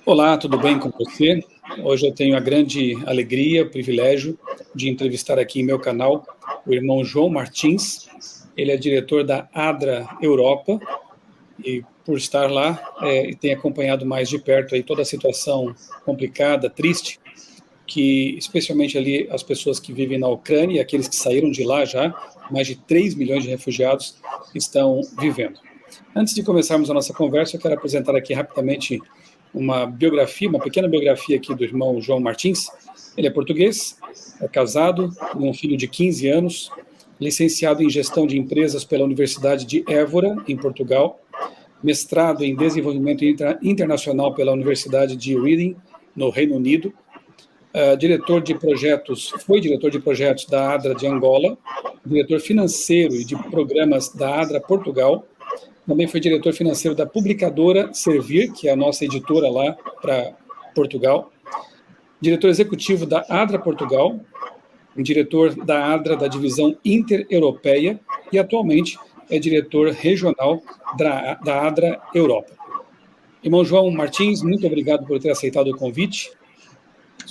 Olá, tudo bem com você? Hoje eu tenho a grande alegria, o privilégio de entrevistar aqui em meu canal o irmão João Martins. Ele é diretor da ADRA Europa e por estar lá e tem acompanhado mais de perto aí toda a situação complicada, triste, que especialmente ali as pessoas que vivem na Ucrânia e aqueles que saíram de lá já, mais de 3 milhões de refugiados estão vivendo. Antes de começarmos a nossa conversa, eu quero apresentar aqui rapidamente uma biografia, uma pequena biografia aqui do irmão João Martins. Ele é português, é casado, tem um filho de 15 anos, licenciado em gestão de empresas pela Universidade de Évora, em Portugal, mestrado em desenvolvimento internacional pela Universidade de Reading, no Reino Unido, foi diretor de projetos da ADRA de Angola, diretor financeiro e de programas da ADRA Portugal. Também foi diretor financeiro da publicadora Servir, que é a nossa editora lá para Portugal. Diretor executivo da ADRA Portugal, diretor da ADRA da divisão inter-europeia e atualmente é diretor regional da ADRA Europa. Irmão João Martins, muito obrigado por ter aceitado o convite.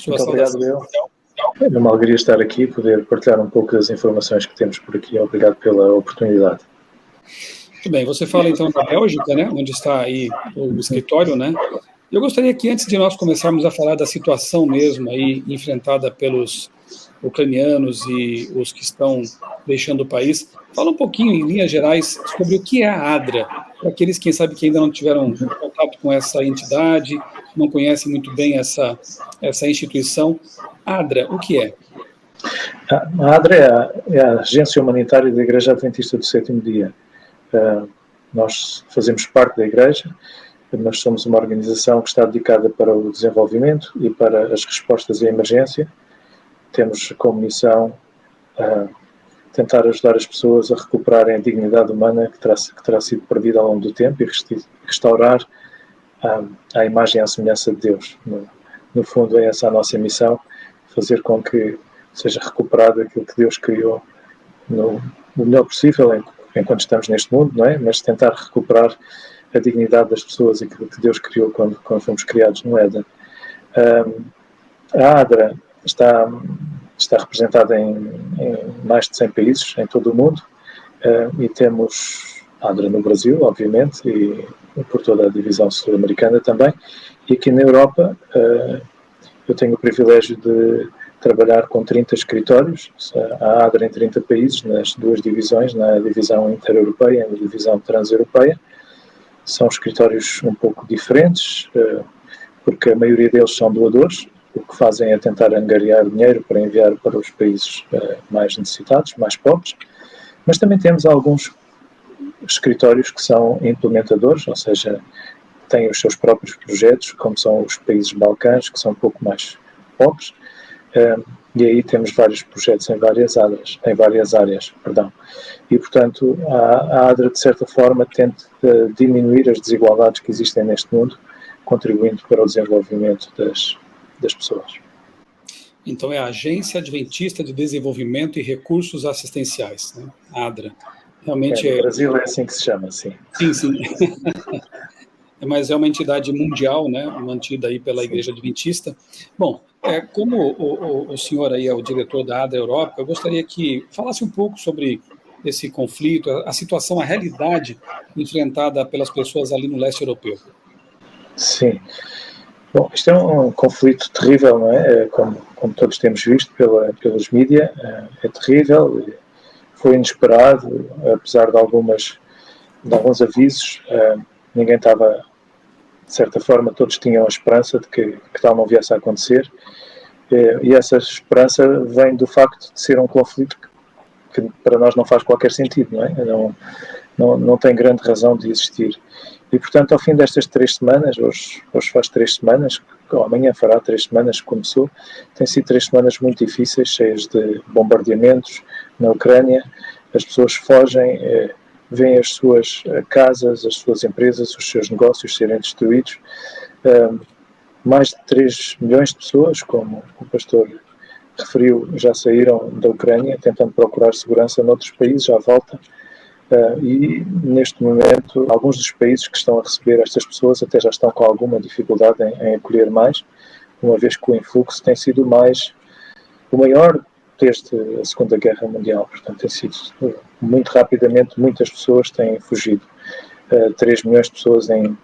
Muito obrigado, eu. É uma alegria estar aqui, poder partilhar um pouco das informações que temos por aqui. Obrigado pela oportunidade. Muito bem, você fala então da Bélgica, né, onde está aí o escritório, né? Eu gostaria que antes de nós começarmos a falar da situação mesmo aí enfrentada pelos ucranianos e os que estão deixando o país, fala um pouquinho em linhas gerais sobre o que é a ADRA, para aqueles quem sabe que ainda não tiveram contato com essa entidade, não conhecem muito bem essa instituição. ADRA, o que é? A ADRA é a Agência Humanitária da Igreja Adventista do Sétimo Dia. Nós fazemos parte da Igreja, nós somos uma organização que está dedicada para o desenvolvimento e para as respostas à emergência. Temos como missão tentar ajudar as pessoas a recuperarem a dignidade humana que terá sido perdida ao longo do tempo e restaurar a imagem e a semelhança de Deus. No fundo, é essa a nossa missão, fazer com que seja recuperado aquilo que Deus criou no melhor possível enquanto estamos neste mundo, não é? Mas tentar recuperar a dignidade das pessoas e aquilo que Deus criou quando fomos criados no Éden. A ADRA está representada em mais de 100 países em todo o mundo e temos a ADRA no Brasil, obviamente, e por toda a divisão sul-americana também. E aqui na Europa eu tenho o privilégio de trabalhar com 30 escritórios, a ADRA em 30 países, nas duas divisões, na divisão inter-europeia e na divisão trans-europeia. São escritórios um pouco diferentes, porque a maioria deles são doadores, o que fazem é tentar angariar dinheiro para enviar para os países mais necessitados, mais pobres, mas também temos alguns escritórios que são implementadores, ou seja, têm os seus próprios projetos, como são os países balcãs, que são um pouco mais pobres, e aí temos vários projetos em várias áreas. E, portanto, a ADRA, de certa forma, tenta diminuir as desigualdades que existem neste mundo, contribuindo para o desenvolvimento das pessoas. Então, é a Agência Adventista de Desenvolvimento e Recursos Assistenciais, né? ADRA. Realmente no Brasil é assim que se chama, sim. Sim. Mas é uma entidade mundial, né, mantida aí pela Igreja Adventista. Bom, como o senhor aí é o diretor da ADRA Europa, eu gostaria que falasse um pouco sobre esse conflito, a situação, a realidade enfrentada pelas pessoas ali no leste europeu. Sim. Bom, isto é um conflito terrível, não é? Como todos temos visto pelos mídias, é terrível, foi inesperado, apesar de alguns avisos, ninguém estava, de certa forma, todos tinham a esperança de que tal não viesse a acontecer, e essa esperança vem do facto de ser um conflito que para nós não faz qualquer sentido, não é? Não tem grande razão de existir. E, portanto, ao fim destas 3 semanas, hoje faz 3 semanas, ou amanhã fará 3 semanas que começou, tem sido 3 semanas muito difíceis, cheias de bombardeamentos na Ucrânia, as pessoas fogem, veem as suas casas, as suas empresas, os seus negócios serem destruídos. Mais de 3 milhões de pessoas, como o pastor referiu, já saíram da Ucrânia, tentando procurar segurança noutros países à volta. E, neste momento, alguns dos países que estão a receber estas pessoas até já estão com alguma dificuldade em acolher mais, uma vez que o influxo tem sido o maior desde a Segunda Guerra Mundial. Portanto, tem sido muito rapidamente, muitas pessoas têm fugido. 3 milhões de pessoas em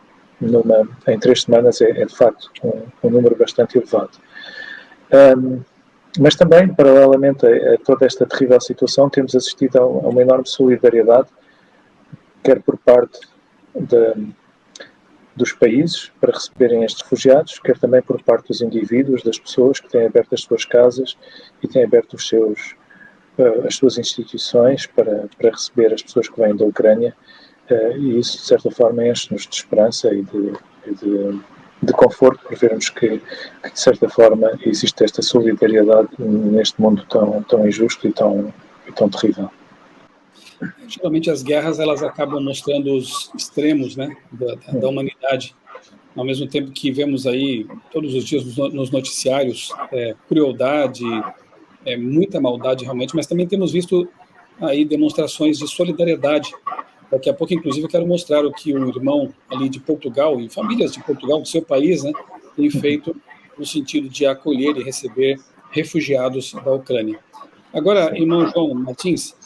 3 semanas é de facto um número bastante elevado. Mas também, paralelamente a toda esta terrível situação, temos assistido a uma enorme solidariedade, quer por parte dos países para receberem estes refugiados, quer também por parte dos indivíduos, das pessoas que têm aberto as suas casas e têm aberto as suas instituições para receber as pessoas que vêm da Ucrânia. E isso, de certa forma, enche-nos de esperança e de conforto por vermos que, de certa forma, existe esta solidariedade neste mundo tão injusto e tão terrível. Geralmente as guerras elas acabam mostrando os extremos, né, da humanidade, ao mesmo tempo que vemos aí todos os dias nos noticiários crueldade, muita maldade realmente, mas também temos visto aí demonstrações de solidariedade. Daqui a pouco, inclusive, eu quero mostrar o que o irmão ali de Portugal e famílias de Portugal, do seu país, né, têm feito no sentido de acolher e receber refugiados da Ucrânia. Agora, irmão João Martins,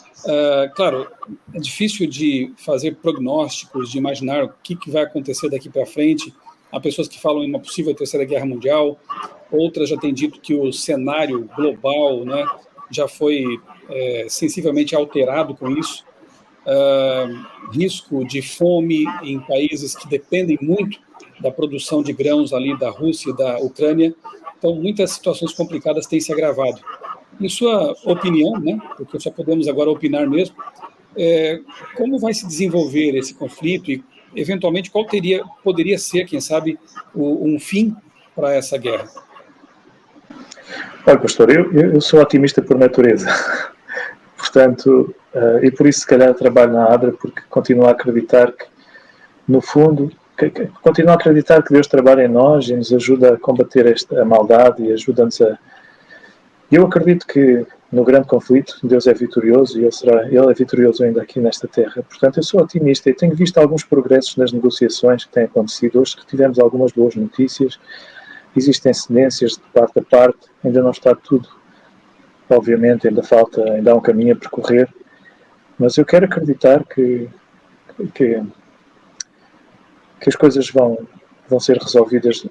claro, é difícil de fazer prognósticos, de imaginar o que vai acontecer daqui para frente. Há pessoas que falam em uma possível terceira guerra mundial, outras já têm dito que o cenário global, né, já foi sensivelmente alterado com isso. Risco de fome em países que dependem muito da produção de grãos ali da Rússia e da Ucrânia. Então, muitas situações complicadas têm se agravado. Em sua opinião, né, porque só podemos agora opinar mesmo, como vai se desenvolver esse conflito e, eventualmente, qual poderia ser, quem sabe, um fim para essa guerra? Olha, pastor, eu sou otimista por natureza. Portanto, e por isso, se calhar, trabalho na ADRA, porque continuo a acreditar que, no fundo, continuo a acreditar que Deus trabalha em nós e nos ajuda a combater a maldade e ajuda-nos a... Eu acredito que no grande conflito Deus é vitorioso e Ele é vitorioso ainda aqui nesta terra. Portanto, eu sou otimista e tenho visto alguns progressos nas negociações que têm acontecido. Hoje que tivemos algumas boas notícias, existem cedências de parte a parte, ainda não está tudo, obviamente, ainda há um caminho a percorrer, mas eu quero acreditar que as coisas vão ser resolvidas,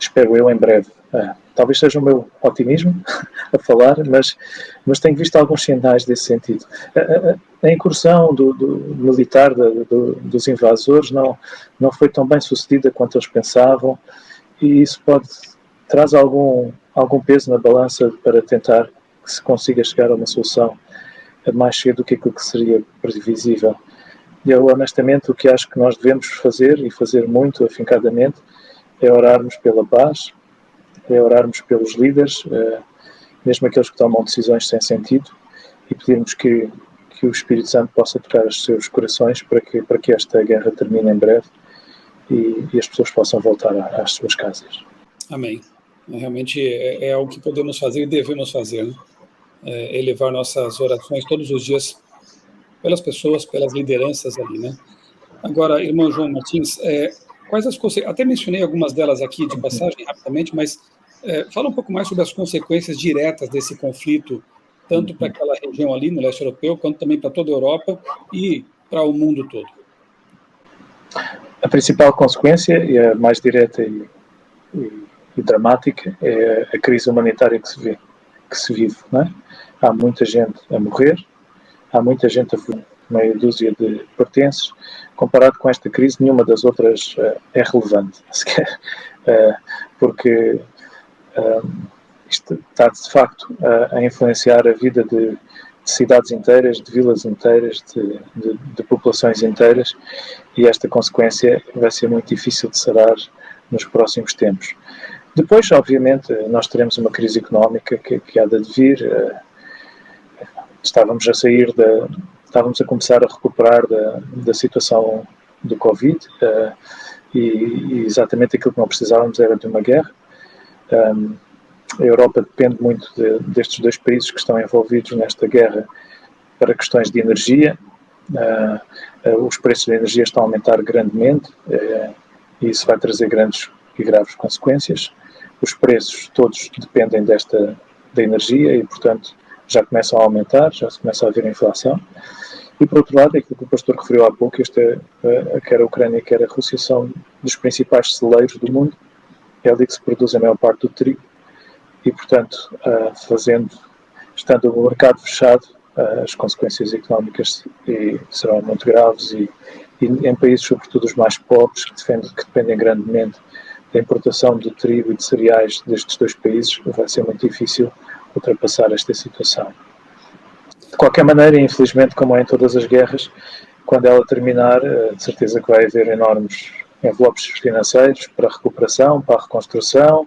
espero eu, em breve. Talvez seja o meu otimismo a falar, mas tenho visto alguns sinais desse sentido. A incursão do militar dos invasores não foi tão bem sucedida quanto eles pensavam, e isso traz algum peso na balança para tentar que se consiga chegar a uma solução mais cedo do que aquilo que seria previsível. E eu, honestamente, o que acho que nós devemos fazer, e fazer muito afincadamente, é orarmos pela paz, é orarmos pelos líderes, mesmo aqueles que tomam decisões sem sentido, e pedirmos que o Espírito Santo possa tocar os seus corações para que esta guerra termine em breve e as pessoas possam voltar às suas casas. Amém. Realmente é algo que podemos fazer e devemos fazer, né? Elevar nossas orações todos os dias pelas pessoas, pelas lideranças ali, né? Agora, irmão João Martins, quais as consequências? Até mencionei algumas delas aqui de passagem rapidamente, mas fala um pouco mais sobre as consequências diretas desse conflito, tanto para aquela região ali no leste europeu, quanto também para toda a Europa e para o mundo todo. A principal consequência, e a mais direta e dramática, é a crise humanitária que se vive, não é? Há muita gente a morrer, há muita gente a fugir, meia dúzia de pertences. Comparado com esta crise, nenhuma das outras é relevante, sequer, porque isto está, de facto, a influenciar a vida de cidades inteiras, de vilas inteiras, de populações inteiras, e esta consequência vai ser muito difícil de sarar nos próximos tempos. Depois, obviamente, nós teremos uma crise económica que há de vir. Estávamos a começar a recuperar da situação do Covid, e exatamente aquilo que não precisávamos era de uma guerra. A Europa depende muito destes dois países que estão envolvidos nesta guerra para questões de energia. Os preços da energia estão a aumentar grandemente e isso vai trazer grandes e graves consequências. Os preços todos dependem da energia e, portanto, já começam a aumentar, já se começa a haver inflação. E, por outro lado, aquilo que o pastor referiu há pouco, quer a Ucrânia, quer a Rússia, são dos principais celeiros do mundo. É ali que se produz a maior parte do trigo. E, portanto, estando o mercado fechado, as consequências económicas serão muito graves e em países, sobretudo os mais pobres, que dependem grandemente da importação de trigo e de cereais destes dois países, vai ser muito difícil ultrapassar esta situação. De qualquer maneira, infelizmente, como é em todas as guerras, quando ela terminar, de certeza que vai haver enormes envelopes financeiros para a recuperação, para a reconstrução.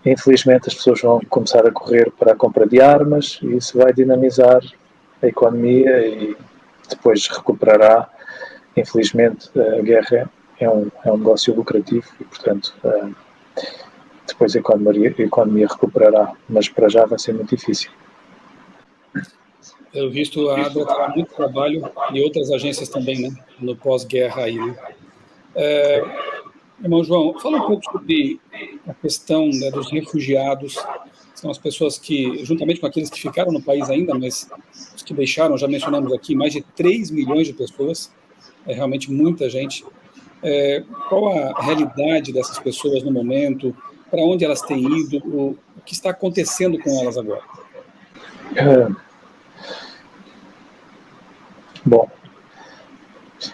Infelizmente, as pessoas vão começar a correr para a compra de armas e isso vai dinamizar a economia e depois recuperará. Infelizmente, a guerra é um negócio lucrativo e, portanto, depois a economia recuperará, mas para já vai ser muito difícil. Pelo visto, a ADRA tem muito trabalho e outras agências também, né, no pós-guerra aí, né? Irmão João, fala um pouco sobre a questão, né, dos refugiados. São as pessoas que, juntamente com aqueles que ficaram no país ainda, mas os que deixaram, já mencionamos aqui, mais de 3 milhões de pessoas, é realmente muita gente. Qual a realidade dessas pessoas no momento? Para onde elas têm ido? O que está acontecendo com elas agora? Bom,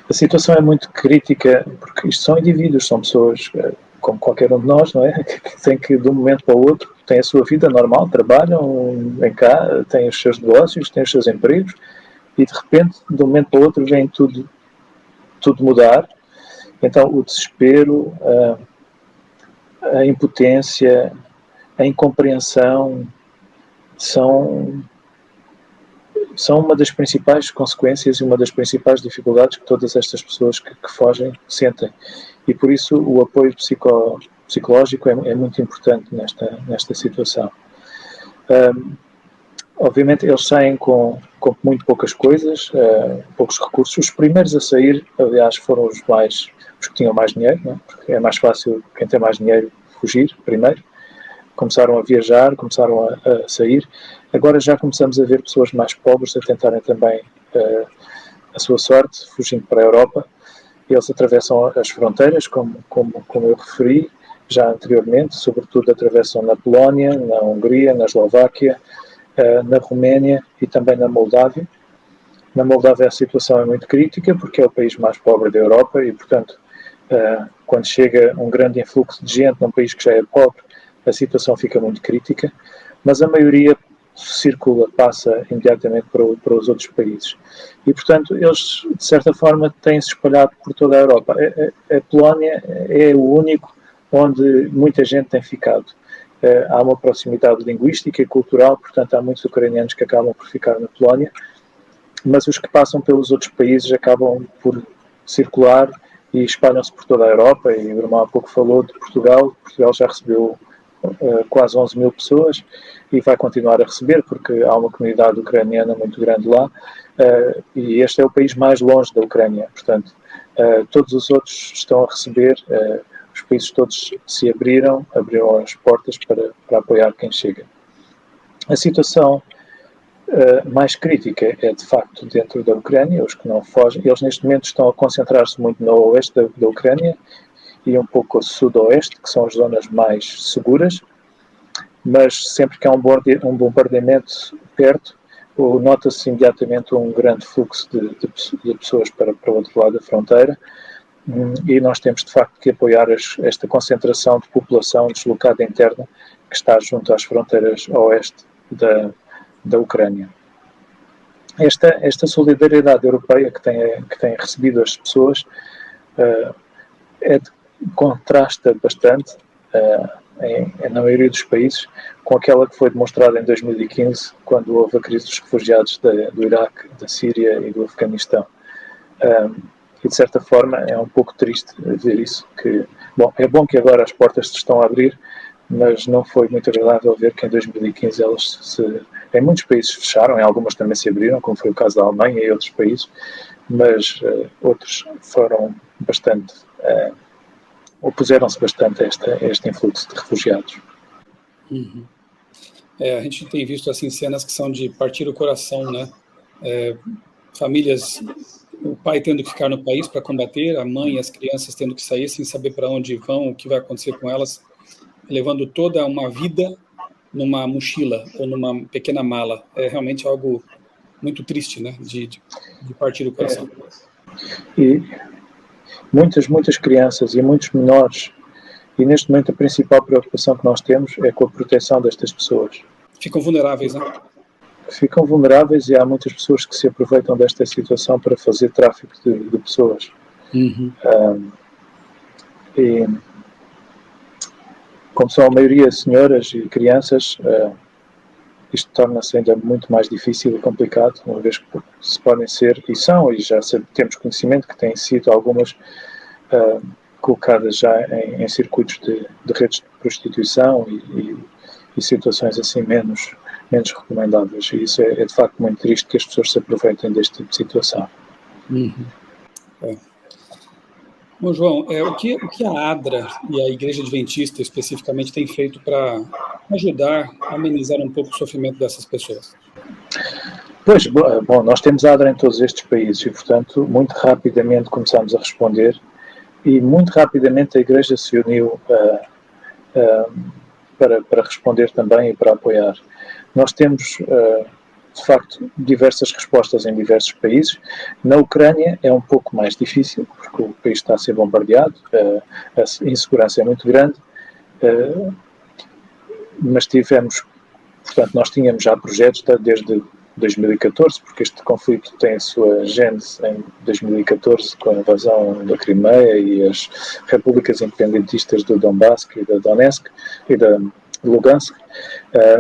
a situação é muito crítica, porque isto são indivíduos, são pessoas como qualquer um de nós, não é? Que tem que, de um momento para o outro, têm a sua vida normal, trabalham, vêm cá, têm os seus negócios, têm os seus empregos, e de repente, de um momento para o outro, vem tudo mudar. Então, o desespero, a impotência, a incompreensão são uma das principais consequências e uma das principais dificuldades que todas estas pessoas que fogem sentem. E por isso o apoio psicológico é muito importante nesta situação. Obviamente eles saem com muito poucas coisas, poucos recursos. Os primeiros a sair, aliás, foram os que tinham mais dinheiro, não é? Porque é mais fácil quem tem mais dinheiro fugir primeiro. Começaram a viajar, começaram a sair. Agora já começamos a ver pessoas mais pobres a tentarem também a sua sorte, fugindo para a Europa. Eles atravessam as fronteiras, como eu referi já anteriormente, sobretudo atravessam na Polónia, na Hungria, na Eslováquia, na Roménia e também na Moldávia. Na Moldávia a situação é muito crítica porque é o país mais pobre da Europa e, portanto, quando chega um grande influxo de gente num país que já é pobre, a situação fica muito crítica, mas a maioria passa imediatamente para os outros países. E, portanto, eles, de certa forma, têm-se espalhado por toda a Europa. A Polónia é o único onde muita gente tem ficado. Há uma proximidade linguística e cultural, portanto, há muitos ucranianos que acabam por ficar na Polónia, mas os que passam pelos outros países acabam por circular e espalham-se por toda a Europa. E o irmão há pouco falou de Portugal. Portugal já recebeu quase 11 mil pessoas e vai continuar a receber porque há uma comunidade ucraniana muito grande lá e este é o país mais longe da Ucrânia, portanto todos os outros estão a receber, os países todos se abriram as portas para apoiar quem chega. A situação mais crítica é de facto dentro da Ucrânia, os que não fogem, eles neste momento estão a concentrar-se muito no oeste da Ucrânia e um pouco a sudoeste, que são as zonas mais seguras, mas sempre que há um bombardeamento perto, nota-se imediatamente um grande fluxo de pessoas para o outro lado da fronteira e nós temos de facto que apoiar esta concentração de população deslocada interna que está junto às fronteiras oeste da Ucrânia. Esta solidariedade europeia que tem recebido as pessoas contrasta bastante na maioria dos países com aquela que foi demonstrada em 2015 quando houve a crise dos refugiados do Iraque, da Síria e do Afeganistão. E de certa forma é um pouco triste ver isso, é bom que agora as portas se estão a abrir, mas não foi muito agradável ver que em 2015 elas em muitos países fecharam, em algumas também se abriram, como foi o caso da Alemanha e outros países, mas outros foram bastante, opuseram-se bastante a este influxo de refugiados. Uhum. A gente tem visto assim cenas que são de partir o coração, né? Famílias, o pai tendo que ficar no país para combater, a mãe e as crianças tendo que sair sem saber para onde vão, o que vai acontecer com elas, levando toda uma vida numa mochila ou numa pequena mala. É realmente algo muito triste, né? De partir o coração. E muitas crianças e muitos menores, e neste momento a principal preocupação que nós temos é com a proteção destas pessoas. Ficam vulneráveis, né? Ficam vulneráveis e há muitas pessoas que se aproveitam desta situação para fazer tráfico de pessoas. Uhum. E como são a maioria senhoras e crianças, isto torna-se ainda muito mais difícil e complicado, uma vez que se podem ser, e são, e já temos conhecimento que têm sido algumas colocadas já em circuitos de redes de prostituição e situações assim menos recomendáveis. E isso é de facto muito triste que as pessoas se aproveitem deste tipo de situação. Uhum. Bom, João, o que a ADRA e a Igreja Adventista especificamente tem feito para ajudar a amenizar um pouco o sofrimento dessas pessoas? Pois, bom, nós temos a ADRA em todos estes países e, portanto, muito rapidamente começámos a responder e muito rapidamente a Igreja se uniu para responder também e para apoiar. Nós temos, de facto, diversas respostas em diversos países. Na Ucrânia é um pouco mais difícil, porque o país está a ser bombardeado, a insegurança é muito grande, mas portanto, nós tínhamos já projetos desde 2014, porque este conflito tem a sua gênese em 2014, com a invasão da Crimeia e as repúblicas independentistas do Donbass e da Donetsk e da Lugansk,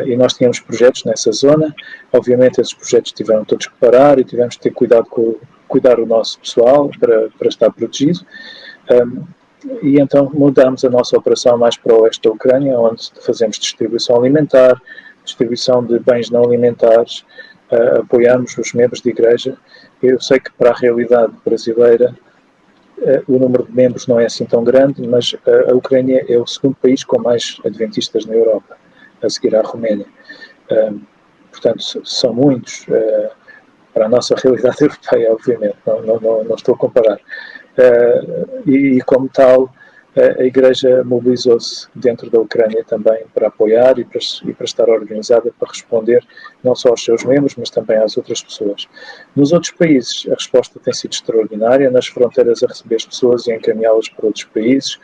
e nós tínhamos projetos nessa zona. Obviamente esses projetos tiveram todos que parar e tivemos que ter cuidado com cuidar o nosso pessoal para estar protegido. E então mudámos a nossa operação mais para o oeste da Ucrânia, onde fazemos distribuição alimentar, distribuição de bens não alimentares, apoiamos os membros de igreja. Eu sei que para a realidade brasileira o número de membros não é assim tão grande, mas a Ucrânia é o segundo país com mais adventistas na Europa, a seguir à Roménia. Portanto, são muitos para a nossa realidade europeia, obviamente, não estou a comparar. E como tal, a Igreja mobilizou-se dentro da Ucrânia também para apoiar e para estar organizada para responder não só aos seus membros, mas também às outras pessoas. Nos outros países, a resposta tem sido extraordinária, nas fronteiras a receber as pessoas e encaminhá-las para outros países,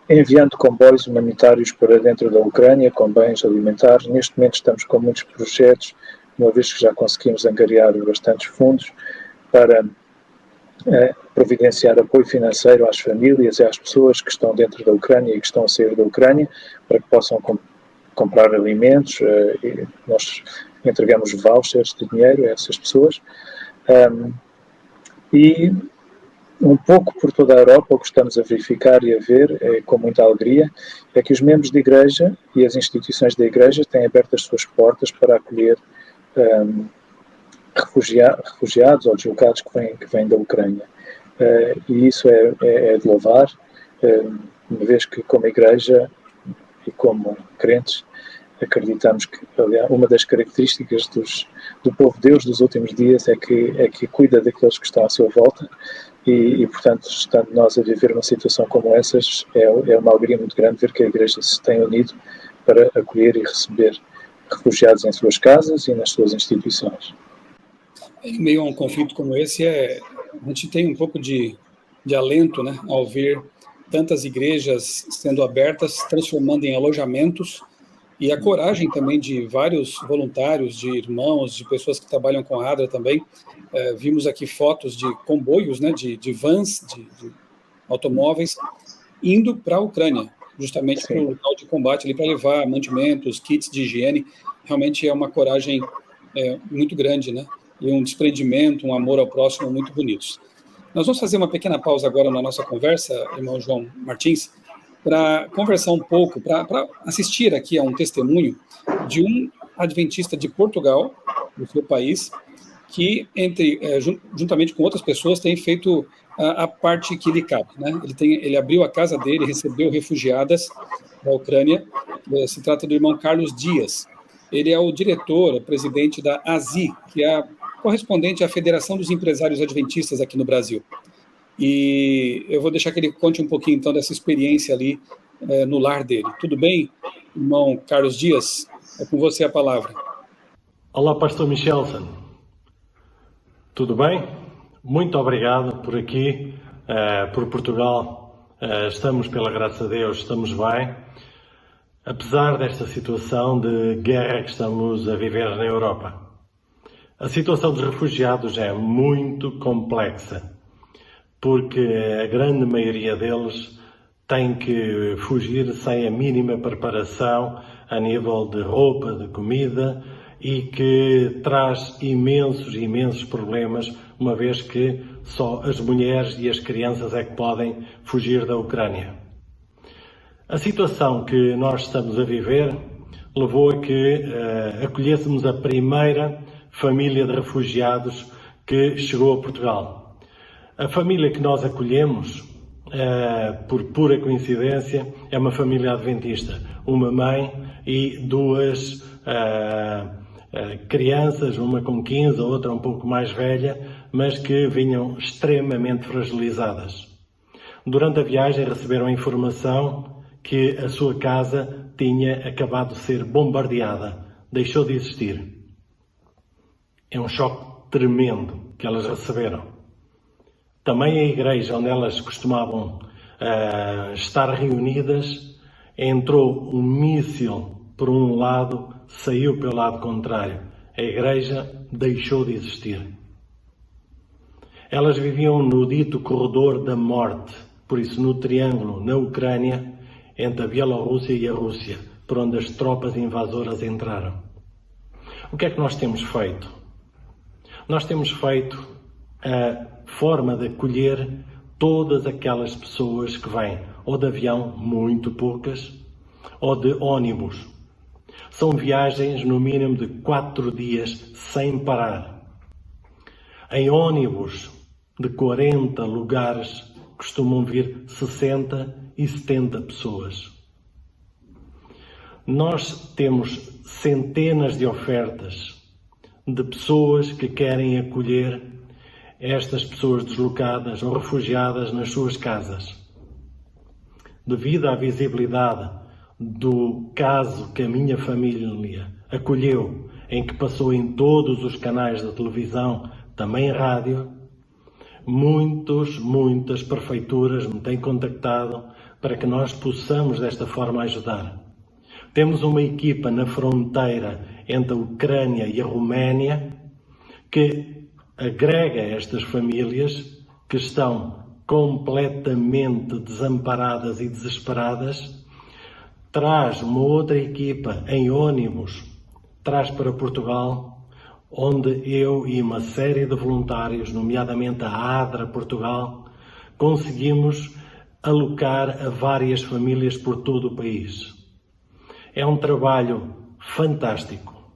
enviando comboios humanitários para dentro da Ucrânia, com bens alimentares. Neste momento estamos com muitos projetos, uma vez que já conseguimos angariar bastantes fundos, para providenciar apoio financeiro às famílias e às pessoas que estão dentro da Ucrânia e que estão a sair da Ucrânia, para que possam comprar alimentos. E nós entregamos vouchers de dinheiro a essas pessoas. E um pouco por toda a Europa, o que estamos a verificar e a ver, com muita alegria, é que os membros da Igreja e as instituições da Igreja têm aberto as suas portas para acolher refugiados ou deslocados que vêm da Ucrânia. E isso é de louvar, uma vez que como Igreja e como crentes acreditamos que, aliás, uma das características do povo de Deus dos últimos dias é que cuida daqueles que estão à sua volta e portanto, estando nós a viver uma situação como essas, é uma alegria muito grande ver que a Igreja se tem unido para acolher e receber refugiados em suas casas e nas suas instituições. Em meio a um conflito como esse, a gente tem um pouco de alento, né, ao ver tantas igrejas sendo abertas, transformando em alojamentos, e a coragem também de vários voluntários, de irmãos, de pessoas que trabalham com a ADRA também. Vimos aqui fotos de comboios, né, de vans, de automóveis, indo para a Ucrânia, justamente para o local de combate, ali para levar mantimentos, kits de higiene. Realmente é uma coragem muito grande, né? E um desprendimento, um amor ao próximo muito bonitos. Nós vamos fazer uma pequena pausa agora na nossa conversa, irmão João Martins, para conversar um pouco, para assistir aqui a um testemunho de um adventista de Portugal, do seu país, que, juntamente com outras pessoas, tem feito a parte que lhe cabe, né? Ele abriu a casa dele, recebeu refugiadas da Ucrânia. Se trata do irmão Carlos Dias. Ele é o diretor, o presidente da ASI, que é a correspondente à Federação dos Empresários Adventistas aqui no Brasil. E eu vou deixar que ele conte um pouquinho, então, dessa experiência ali no lar dele. Tudo bem, irmão Carlos Dias? É com você a palavra. Olá, pastor Michelson. Tudo bem? Muito obrigado por aqui, por Portugal. Estamos, pela graça de Deus, estamos bem. Apesar desta situação de guerra que estamos a viver na Europa. A situação dos refugiados é muito complexa, porque a grande maioria deles tem que fugir sem a mínima preparação a nível de roupa, de comida, e que traz imensos problemas, uma vez que só as mulheres e as crianças é que podem fugir da Ucrânia. A situação que nós estamos a viver levou a que acolhêssemos a primeira família de refugiados que chegou a Portugal. A família que nós acolhemos, por pura coincidência, é uma família adventista. Uma mãe e duas crianças, uma com 15, a outra um pouco mais velha, mas que vinham extremamente fragilizadas. Durante a viagem receberam a informação que a sua casa tinha acabado de ser bombardeada, deixou de existir. É um choque tremendo que elas receberam. Também a igreja onde elas costumavam estar reunidas, entrou um míssil por um lado, saiu pelo lado contrário. A igreja deixou de existir. Elas viviam no dito corredor da morte, por isso no triângulo, na Ucrânia, entre a Bielorrússia e a Rússia, por onde as tropas invasoras entraram. O que é que nós temos feito? Nós temos feito a forma de acolher todas aquelas pessoas que vêm, ou de avião, muito poucas, ou de ônibus. São viagens no mínimo de 4 dias sem parar. Em ônibus de 40 lugares costumam vir 60 e 70 pessoas. Nós temos centenas de ofertas de pessoas que querem acolher estas pessoas deslocadas ou refugiadas nas suas casas. Devido à visibilidade do caso que a minha família acolheu, em que passou em todos os canais da televisão, também rádio, muitas prefeituras me têm contactado para que nós possamos desta forma ajudar. Temos uma equipa na fronteira entre a Ucrânia e a Roménia que agrega estas famílias que estão completamente desamparadas e desesperadas, traz uma outra equipa em ônibus, traz para Portugal, onde eu e uma série de voluntários, nomeadamente a ADRA Portugal, conseguimos alocar a várias famílias por todo o país. É um trabalho fantástico.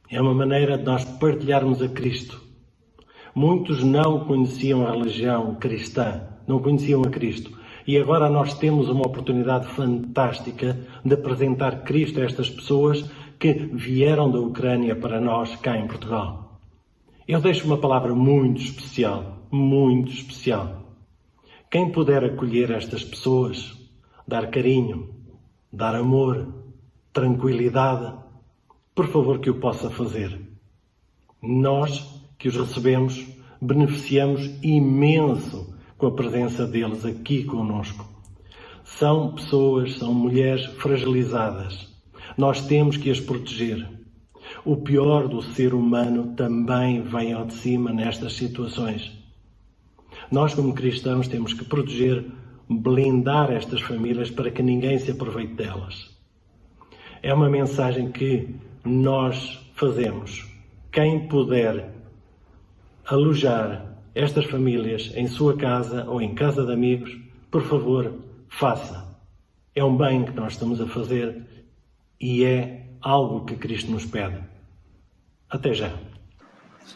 É uma maneira de nós partilharmos a Cristo. Muitos não conheciam a religião cristã, não conheciam a Cristo. E agora nós temos uma oportunidade fantástica de apresentar Cristo a estas pessoas que vieram da Ucrânia para nós cá em Portugal. Eu deixo uma palavra muito especial. Quem puder acolher estas pessoas, dar carinho, dar amor, tranquilidade, por favor que o possa fazer. Nós que os recebemos, beneficiamos imenso com a presença deles aqui conosco. São pessoas, são mulheres fragilizadas. Nós temos que as proteger. O pior do ser humano também vem ao de cima nestas situações. Nós, como cristãos, temos que proteger, blindar estas famílias para que ninguém se aproveite delas. É uma mensagem que nós fazemos. Quem puder alojar estas famílias em sua casa ou em casa de amigos, por favor, faça. É um bem que nós estamos a fazer e é algo que Cristo nos pede. Até já.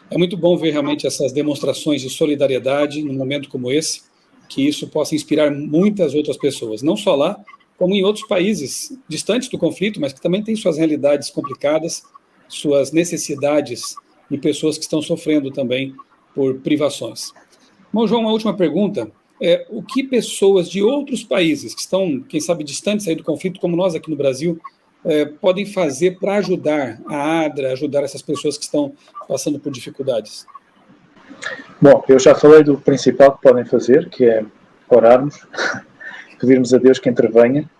É muito bom ver realmente essas demonstrações de solidariedade num momento como esse, que isso possa inspirar muitas outras pessoas, não só lá, como em outros países distantes do conflito, mas que também têm suas realidades complicadas, suas necessidades e pessoas que estão sofrendo também por privações. Bom, João, uma última pergunta. O que pessoas de outros países que estão, quem sabe, distantes aí do conflito, como nós aqui no Brasil, podem fazer para ajudar a ADRA, ajudar essas pessoas que estão passando por dificuldades? Bom, eu já falei do principal que podem fazer, que é orarmos, pedirmos a Deus que intervenha,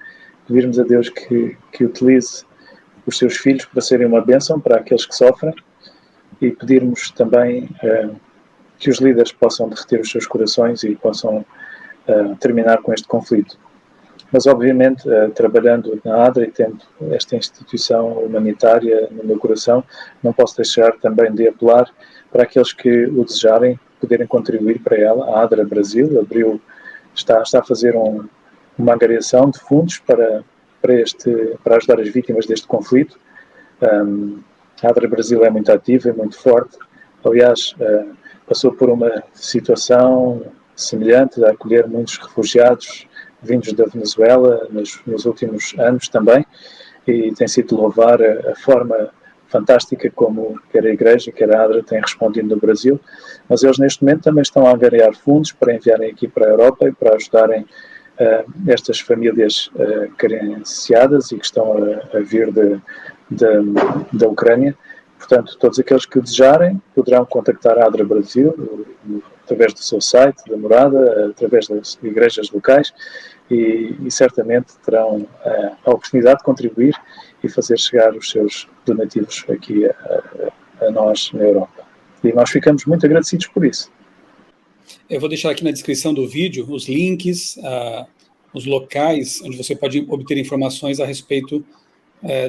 pedirmos a Deus que utilize os seus filhos para serem uma bênção para aqueles que sofrem e pedirmos também que os líderes possam derreter os seus corações e possam terminar com este conflito. Mas, obviamente, trabalhando na ADRA e tendo esta instituição humanitária no meu coração, não posso deixar também de apelar para aqueles que o desejarem poderem contribuir para ela. A ADRA Brasil está a fazer uma angariação de fundos para ajudar as vítimas deste conflito. A ADRA Brasil é muito ativa, é muito forte. Aliás, passou por uma situação semelhante a acolher muitos refugiados vindos da Venezuela nos últimos anos também, e tem sido de louvar a forma fantástica como quer a Igreja, quer a ADRA tem respondido no Brasil, mas eles neste momento também estão a angariar fundos para enviarem aqui para a Europa e para ajudarem estas famílias carenciadas e que estão a vir da Ucrânia. Portanto, todos aqueles que desejarem poderão contactar a ADRA Brasil através do seu site, da morada, através das igrejas locais e certamente terão a oportunidade de contribuir e fazer chegar os seus donativos aqui a nós na Europa. E nós ficamos muito agradecidos por isso. Eu vou deixar aqui na descrição do vídeo os links, os locais onde você pode obter informações a respeito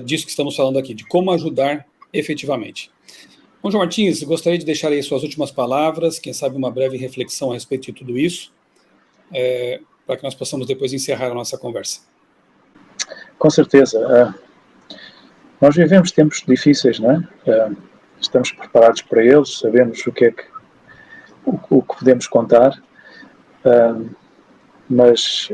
disso que estamos falando aqui, de como ajudar efetivamente. Bom, João Martins, gostaria de deixar aí suas últimas palavras, quem sabe uma breve reflexão a respeito de tudo isso, para que nós possamos depois encerrar a nossa conversa. Com certeza. Nós vivemos tempos difíceis, não é? Estamos preparados para eles, sabemos o que podemos contar, mas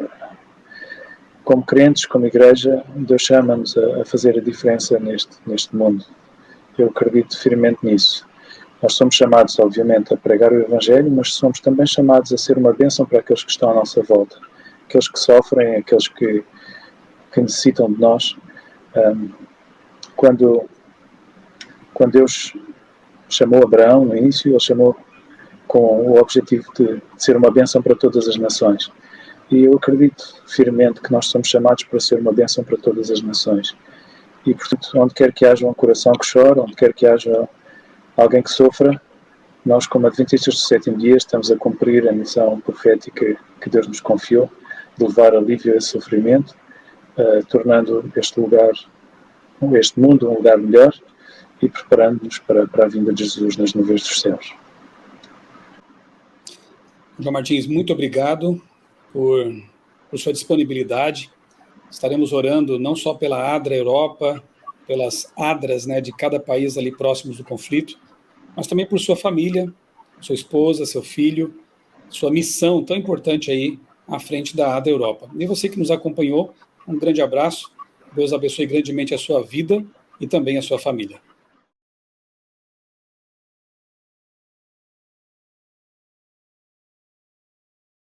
como crentes, como igreja, Deus chama-nos a fazer a diferença neste mundo. Eu acredito firmemente nisso. Nós somos chamados, obviamente, a pregar o Evangelho, mas somos também chamados a ser uma bênção para aqueles que estão à nossa volta, aqueles que sofrem, aqueles que necessitam de nós. Quando Deus chamou Abraão no início, Ele chamou com o objetivo de ser uma bênção para todas as nações. E eu acredito firmemente que nós somos chamados para ser uma bênção para todas as nações. E, portanto, onde quer que haja um coração que chora, onde quer que haja alguém que sofra, nós, como Adventistas do Sétimo Dia, estamos a cumprir a missão profética que Deus nos confiou, de levar alívio a esse sofrimento, tornando este mundo um lugar melhor e preparando-nos para a vinda de Jesus nas nuvens dos céus. João Martins, muito obrigado por sua disponibilidade. Estaremos orando não só pela ADRA Europa, pelas ADRAs, né, de cada país ali próximos do conflito, mas também por sua família, sua esposa, seu filho, sua missão tão importante aí à frente da ADRA Europa. E você que nos acompanhou, um grande abraço, Deus abençoe grandemente a sua vida e também a sua família.